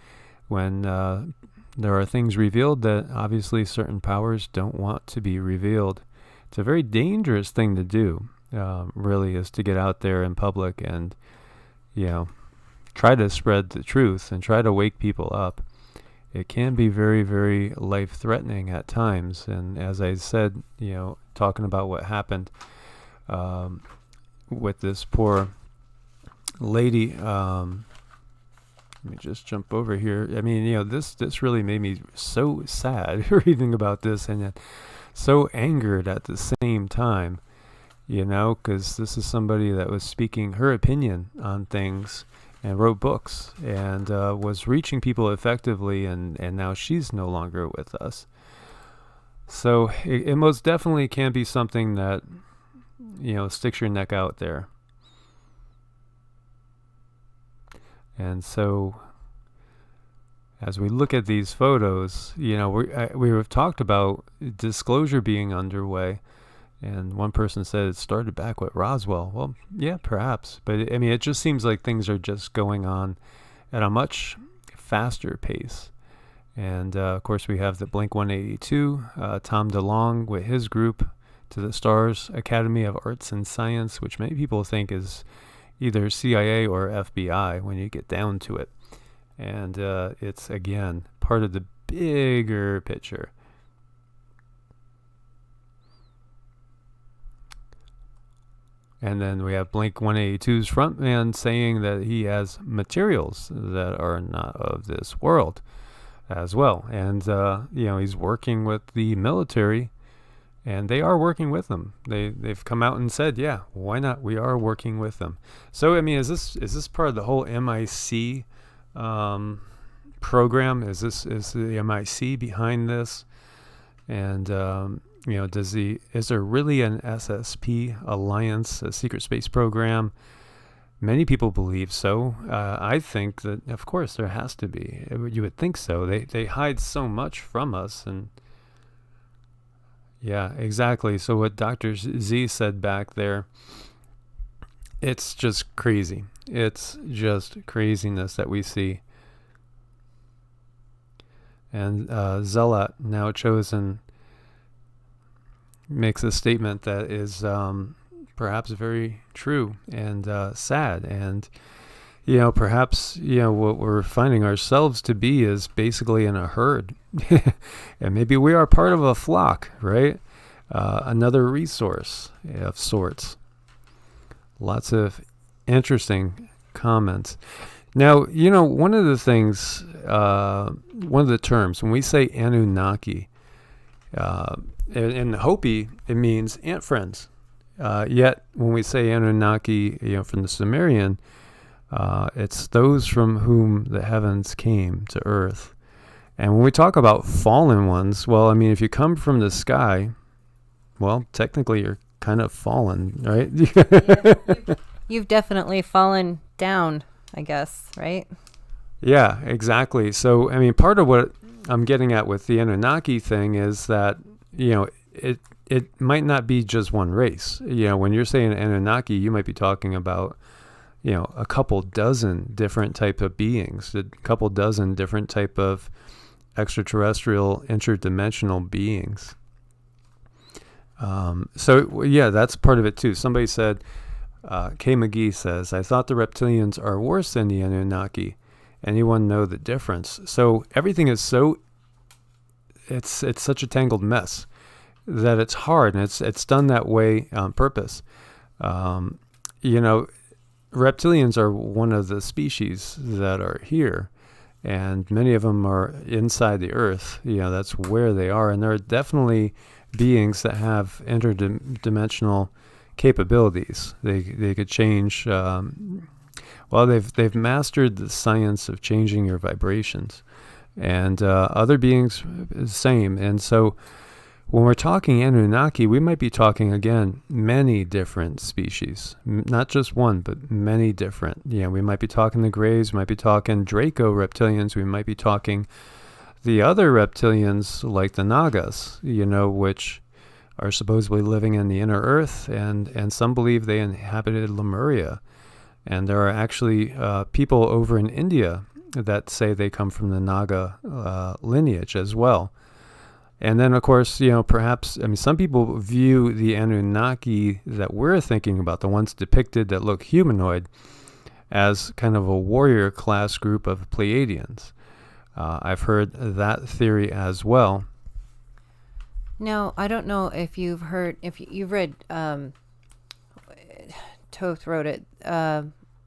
when there are things revealed that obviously certain powers don't want to be revealed. It's a very dangerous thing to do, really, is to get out there in public and, try to spread the truth and try to wake people up. It can be very, very life-threatening at times. And as I said, talking about what happened with this poor lady, let me just jump over here. This really made me so sad reading about this, and yet so angered at the same time, because this is somebody that was speaking her opinion on things and wrote books and was reaching people effectively, and now she's no longer with us. So it most definitely can be something that, sticks your neck out there. And so as we look at these photos, we have talked about disclosure being underway. And one person said it started back with Roswell. Well, yeah, perhaps. But it just seems like things are just going on at a much faster pace. And of course, we have the Blink 182, Tom DeLonge with his group, To the Stars Academy of Arts and Science, which many people think is either CIA or FBI when you get down to it. And it's, again, part of the bigger picture. And then we have Blink 182's frontman saying that he has materials that are not of this world as well. And, he's working with the military, and they are working with them. They've come out and said, yeah, why not? We are working with them. So, is this part of the whole MIC program? Is the MIC behind this? And, is there really an SSP alliance, a secret space program? Many people believe so. I think that, of course, there has to be. You would think so. They hide so much from us. And yeah, exactly. So what Dr. Z said back there, it's just crazy. It's just craziness that we see. And Zealot, now chosen, makes a statement that is perhaps very true and sad. And, perhaps, what we're finding ourselves to be is basically in a herd. And maybe we are part of a flock, right? Another resource of sorts. Lots of interesting comments. Now, one of the things, one of the terms, when we say Anunnaki, in Hopi, it means ant friends. Yet, when we say Anunnaki, from the Sumerian, it's those from whom the heavens came to earth. And when we talk about fallen ones, well, I mean, if you come from the sky, well, technically you're kind of fallen, right? You've definitely fallen down, I guess, right? Yeah, exactly. So, I mean, part of what I'm getting at with the Anunnaki thing is that, it might not be just one race. When you're saying Anunnaki, you might be talking about, a couple dozen different type of beings, a couple dozen different type of extraterrestrial, interdimensional beings. So, yeah, that's part of it too. Somebody said, K. McGee says, I thought the reptilians are worse than the Anunnaki. Anyone know the difference? So everything is it's such a tangled mess that it's hard, and it's done that way on purpose. Reptilians are one of the species that are here, and many of them are inside the earth. That's where they are, and there are definitely beings that have interdimensional capabilities. They could change. They've mastered the science of changing your vibrations, and other beings the same. And so, when we're talking Anunnaki, we might be talking again many different species, not just one, but many different. We might be talking the Greys, we might be talking Draco reptilians, we might be talking the other reptilians like the Nagas, which are supposedly living in the inner earth, and some believe they inhabited Lemuria. And there are actually people over in India that say they come from the Naga lineage as well. And then, of course, perhaps, some people view the Anunnaki that we're thinking about, the ones depicted that look humanoid, as kind of a warrior class group of Pleiadians. I've heard that theory as well. Now, I don't know if you've read, Toth wrote it.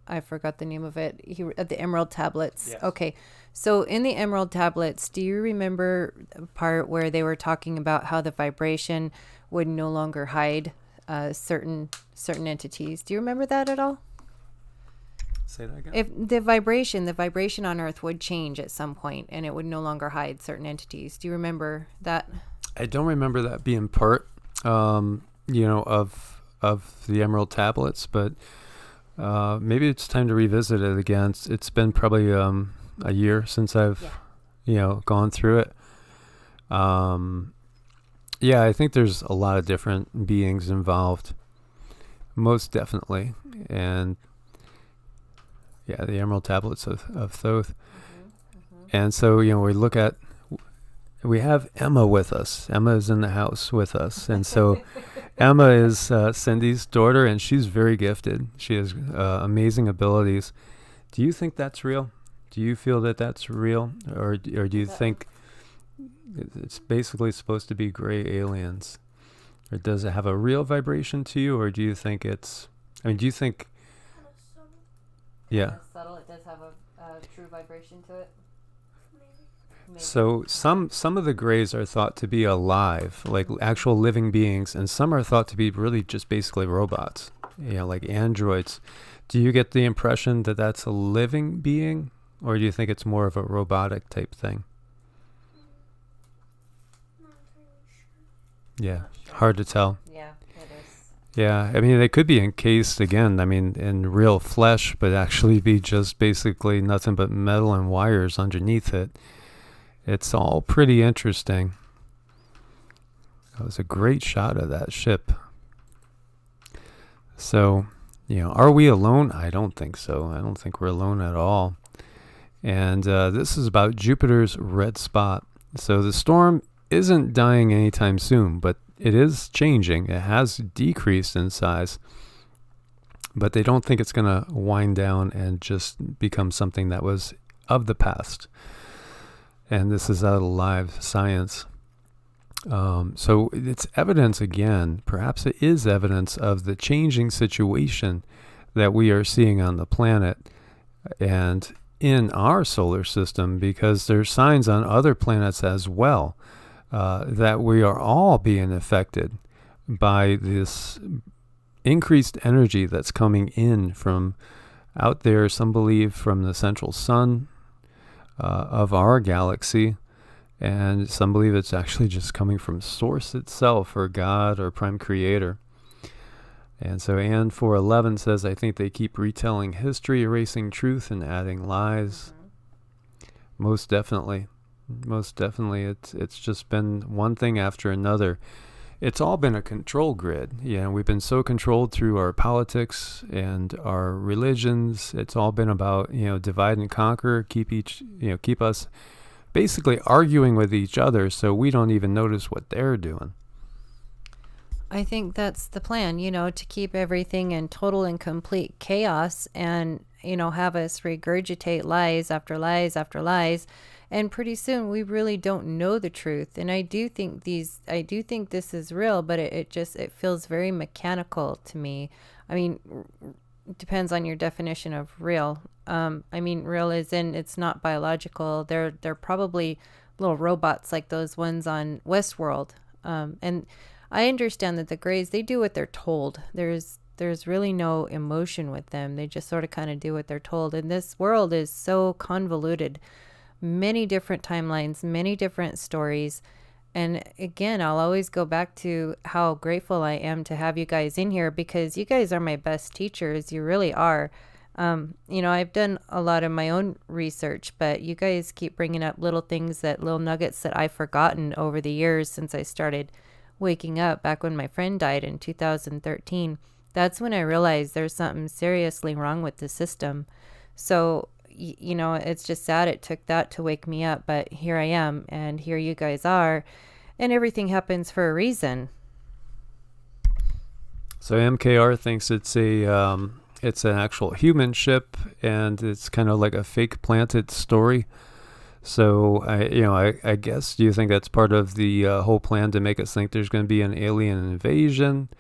I forgot the name of it. The Emerald Tablets. Yes. Okay. So in the Emerald Tablets, do you remember the part where they were talking about how the vibration would no longer hide certain entities? Do you remember that at all? Say that again. If the vibration on Earth would change at some point, and it would no longer hide certain entities. Do you remember that? I don't remember that being part, of the Emerald Tablets, but maybe it's time to revisit it again. It's been probably a year since I've gone through it. I think there's a lot of different beings involved, most definitely. And the Emerald Tablets of Thoth. And so we have Emma with us. Emma is in the house with us. And so Emma is Cindy's daughter, and she's very gifted. She has amazing abilities. Do you think that's real? Do you feel that that's real? Or do you think it's basically supposed to be gray aliens? Or does it have a real vibration to you? Or do you think do you think... Yeah. Subtle. It does have a true vibration to it. Maybe. So some of the grays are thought to be alive, like actual living beings, and some are thought to be really just basically robots, like androids. Do you get the impression that that's a living being, or do you think it's more of a robotic type thing? Yeah, hard to tell. Yeah, it is. Yeah, they could be encased again, in real flesh, but actually be just basically nothing but metal and wires underneath it. It's all pretty interesting. That was a great shot of that ship. So, are we alone? I don't think so. I don't think we're alone at all. And this is about Jupiter's red spot. So the storm isn't dying anytime soon, but it is changing. It has decreased in size, but they don't think it's going to wind down and just become something that was of the past. And this is out of live science. So it's evidence again, perhaps it is evidence of the changing situation that we are seeing on the planet and in our solar system, because there's signs on other planets as well that we are all being affected by this increased energy that's coming in from out there. Some believe from the central sun of our galaxy, and some believe it's actually just coming from Source itself, or God, or Prime Creator. And so Anne 411 says, I think they keep retelling history, erasing truth, and adding lies. Most definitely. Most definitely. It's just been one thing after another. It's all been a control grid. We've been so controlled through our politics and our religions. It's all been about, divide and conquer, keep us basically arguing with each other so we don't even notice what they're doing. I think that's the plan, to keep everything in total and complete chaos and, have us regurgitate lies after lies after lies. And pretty soon we really don't know the truth. And I do think this is real, but it feels very mechanical to me. I mean, depends on your definition of real. Real is in, it's not biological. They're probably little robots like those ones on Westworld. And I understand that the Greys, they do what they're told. There's really no emotion with them. They just sort of kind of do what they're told. And this world is so convoluted. Many different timelines, many different stories. And again, I'll always go back to how grateful I am to have you guys in here, because you guys are my best teachers. You really are. I've done a lot of my own research, but you guys keep bringing up little nuggets that I've forgotten over the years since I started waking up back when my friend died in 2013. That's when I realized there's something seriously wrong with the system. So, it's just sad it took that to wake me up, but here I am, and here you guys are, and everything happens for a reason. So MKR thinks it's an actual human ship, and it's kind of like a fake planted story. So I guess, do you think that's part of the whole plan to make us think there's going to be an alien invasion,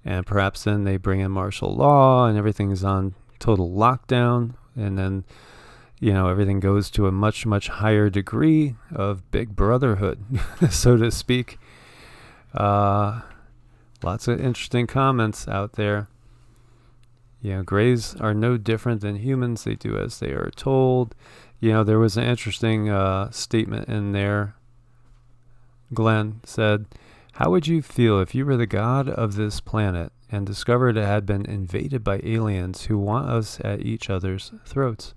and perhaps then they bring in martial law and everything's on total lockdown, and then everything goes to a much, much higher degree of big brotherhood, so to speak. Lots of interesting comments out there. Greys are no different than humans. They do as they are told. There was an interesting statement in there. Glenn said, how would you feel if you were the god of this planet and discovered it had been invaded by aliens who want us at each other's throats?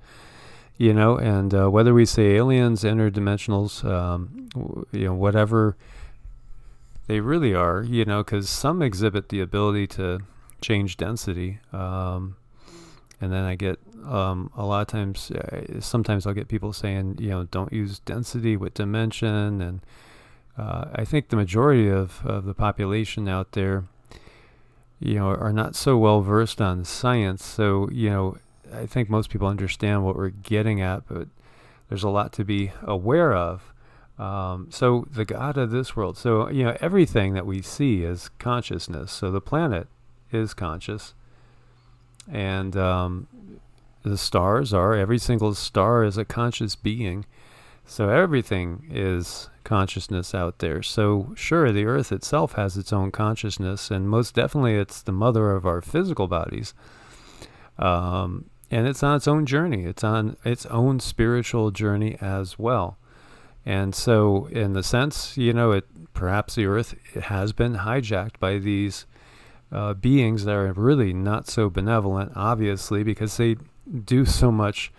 And whether we say aliens, interdimensionals, whatever they really are, because some exhibit the ability to change density. And then I get a lot of times, sometimes I'll get people saying, don't use density with dimension. And I think the majority of the population out there, are not so well versed on science. So, I think most people understand what we're getting at, but there's a lot to be aware of. So the God of this world. So, everything that we see is consciousness. So the planet is conscious. And the stars are, every single star is a conscious being. So everything is consciousness out there. So sure, the earth itself has its own consciousness, and most definitely it's the mother of our physical bodies. And it's on its own journey. It's on its own spiritual journey as well. And so in the sense, perhaps the earth has been hijacked by these beings that are really not so benevolent, obviously, because they do so much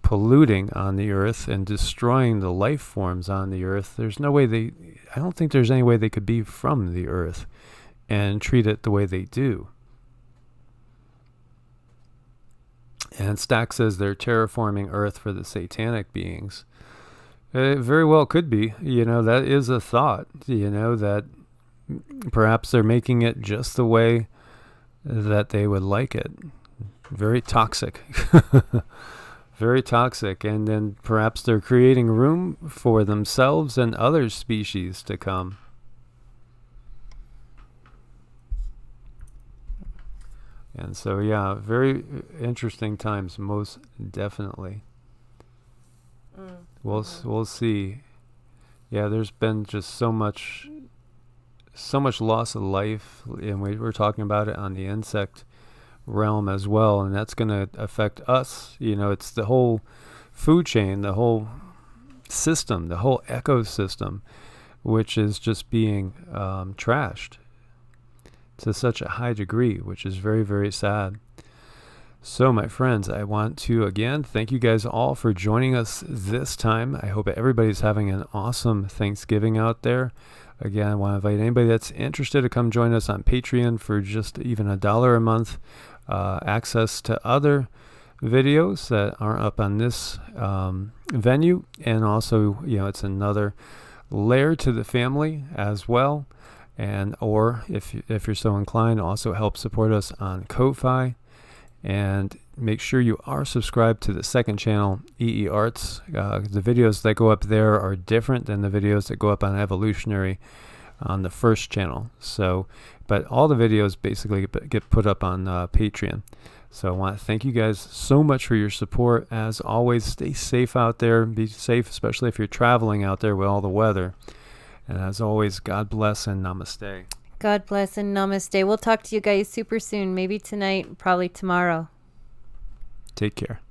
polluting on the earth and destroying the life forms on the earth. There's no way I don't think there's any way they could be from the earth and treat it the way they do. And Stack says they're terraforming Earth for the satanic beings. It very well could be. That is a thought, that perhaps they're making it just the way that they would like it. Very toxic. Very toxic. And then perhaps they're creating room for themselves and other species to come. And so, yeah, very interesting times, most definitely. We'll see. Yeah, there's been just so much loss of life, and we were talking about it on the insect realm as well, and that's going to affect us. It's the whole food chain, the whole system, the whole ecosystem, which is just being trashed to such a high degree, which is very, very sad. So, my friends, I want to, again, thank you guys all for joining us this time. I hope everybody's having an awesome Thanksgiving out there. Again, I want to invite anybody that's interested to come join us on Patreon for just even $1 a month. Access to other videos that aren't up on this venue. And also, it's another layer to the family as well. And or if you're so inclined, also help support us on Ko-Fi. And make sure you are subscribed to the second channel, EE Arts. The videos that go up there are different than the videos that go up on Evolutionary on the first channel. So, but all the videos basically get put up on Patreon. So I want to thank you guys so much for your support. As always, stay safe out there. Be safe, especially if you're traveling out there with all the weather. And as always, God bless and namaste. God bless and namaste. We'll talk to you guys super soon. Maybe tonight, probably tomorrow. Take care.